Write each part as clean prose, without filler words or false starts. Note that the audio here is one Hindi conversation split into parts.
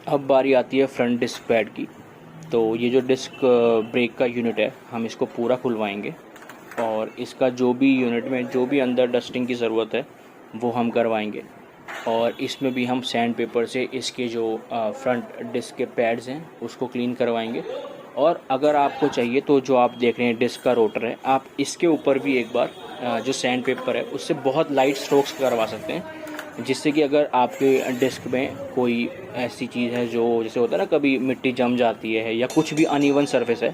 अब बारी आती है फ्रंट डिस्क पैड की। तो ये जो डिस्क ब्रेक का यूनिट है, हम इसको पूरा खुलवाएंगे और इसका जो भी यूनिट में जो भी अंदर डस्टिंग की ज़रूरत है वो हम करवाएंगे। और इसमें भी हम सैंड पेपर से इसके जो फ्रंट डिस्क के पैड्स हैं उसको क्लीन करवाएंगे। और अगर आपको चाहिए तो जो आप देख रहे हैं डिस्क का रोटर है, आप इसके ऊपर भी एक बार जो सैंड पेपर है उससे बहुत लाइट स्ट्रोक्स करवा सकते हैं, जिससे कि अगर आपके डिस्क में कोई ऐसी चीज़ है जो जैसे होता है ना, कभी मिट्टी जम जाती है या कुछ भी अनइवन सरफेस है,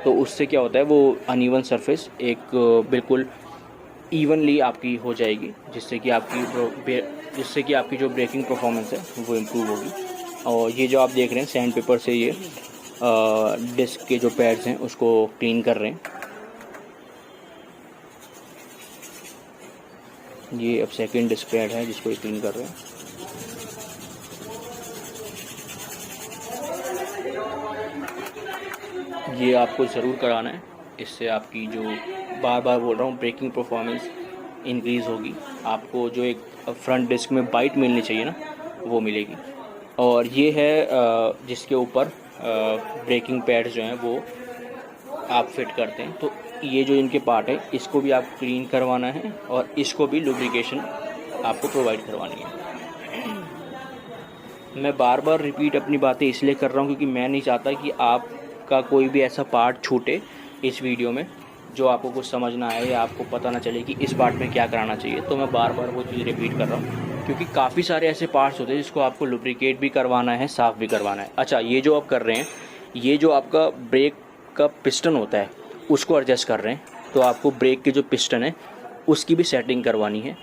तो उससे क्या होता है वो अनइवन सरफेस एक बिल्कुल इवनली आपकी हो जाएगी, जिससे कि आपकी जो ब्रेकिंग परफॉर्मेंस है वो इम्प्रूव होगी। और ये जो आप देख रहे हैं सैंड पेपर से ये डिस्क के जो पैड्स हैं उसको क्लीन कर रहे हैं। ये अब सेकंड डिस्क पैड है जिसको ये क्लीन कर रहे हैं। ये आपको ज़रूर कराना है, इससे आपकी जो बार बार बोल रहा हूँ ब्रेकिंग परफॉर्मेंस इंक्रीज़ होगी। आपको जो एक फ्रंट डिस्क में बाइट मिलनी चाहिए ना, वो मिलेगी। और ये है जिसके ऊपर ब्रेकिंग पैड्स जो हैं वो आप फिट करते हैं। तो ये जो इनके पार्ट है इसको भी आप क्लीन करवाना है और इसको भी लुब्रिकेशन आपको प्रोवाइड करवानी है। मैं बार बार रिपीट अपनी बातें इसलिए कर रहा हूँ क्योंकि मैं नहीं चाहता कि आपका कोई भी ऐसा पार्ट छूटे इस वीडियो में जो आपको कुछ समझ ना आए या आपको पता ना चले कि इस पार्ट में क्या कराना चाहिए। तो मैं बार बार वो चीज़ रिपीट कर रहा हूँ क्योंकि काफ़ी सारे ऐसे पार्ट्स होते हैं जिसको आपको लुब्रिकेट भी करवाना है, साफ़ भी करवाना है। अच्छा, ये जो आप कर रहे हैं, ये जो आपका ब्रेक का पिस्टन होता है उसको एडजस्ट कर रहे हैं, तो आपको ब्रेक के जो पिस्टन है उसकी भी सेटिंग करवानी है।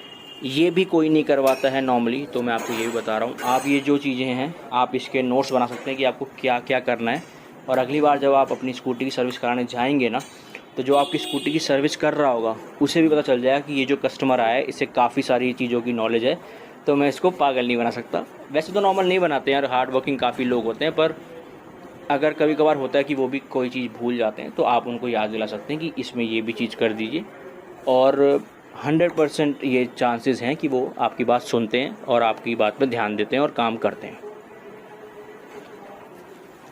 ये भी कोई नहीं करवाता है नॉर्मली, तो मैं आपको ये भी बता रहा हूँ। आप ये जो चीज़ें हैं आप इसके नोट्स बना सकते हैं कि आपको क्या क्या करना है। और अगली बार जब आप अपनी स्कूटी की सर्विस कराने जाएंगे ना, तो जो आपकी स्कूटी की सर्विस कर रहा होगा उसे भी पता चल जाएगा कि ये जो कस्टमर आया है इसे काफ़ी सारी चीज़ों की नॉलेज है, तो मैं इसको पागल नहीं बना सकता। वैसे तो नॉर्मल नहीं बनाते हैं यार, हार्ड वर्किंग काफ़ी लोग होते हैं, पर अगर कभी कभार होता है कि वो भी कोई चीज़ भूल जाते हैं तो आप उनको याद दिला सकते हैं कि इसमें ये भी चीज़ कर दीजिए। और 100% ये चांसेस हैं कि वो आपकी बात सुनते हैं और आपकी बात पे ध्यान देते हैं और काम करते हैं।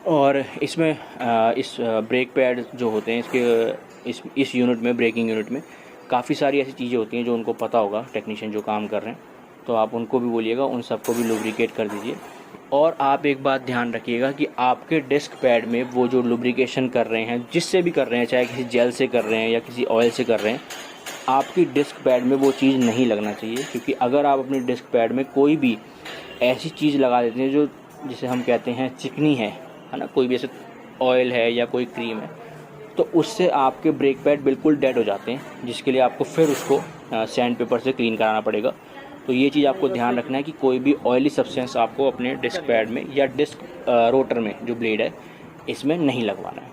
और इसमें इस ब्रेक पैड जो होते हैं इसके इस यूनिट में, ब्रेकिंग यूनिट में काफ़ी सारी ऐसी चीज़ें होती हैं जो उनको पता होगा, टेक्नीशियन जो काम कर रहे हैं, तो आप उनको भी बोलिएगा, उन सबको भी लुब्रिकेट कर दीजिए। और आप एक बात ध्यान रखिएगा कि आपके डिस्क पैड में वो जो लुब्रिकेशन कर रहे हैं, जिससे भी कर रहे हैं, चाहे किसी जेल से कर रहे हैं या किसी ऑयल से कर रहे हैं, आपकी डिस्क पैड में वो चीज़ नहीं लगना चाहिए। क्योंकि अगर आप अपनी डिस्क पैड में कोई भी ऐसी चीज़ लगा देते हैं जो जिसे हम कहते हैं चिकनी है ना, कोई भी ऐसे ऑयल है या कोई क्रीम है, तो उससे आपके ब्रेक पैड बिल्कुल डेड हो जाते हैं, जिसके लिए आपको फिर उसको सैंड पेपर से क्लीन कराना पड़ेगा। तो ये चीज़ आपको ध्यान रखना है कि कोई भी ऑयली सब्सटेंस आपको अपने डिस्क पैड में या डिस्क रोटर में जो ब्लेड है इसमें नहीं लगवाना है।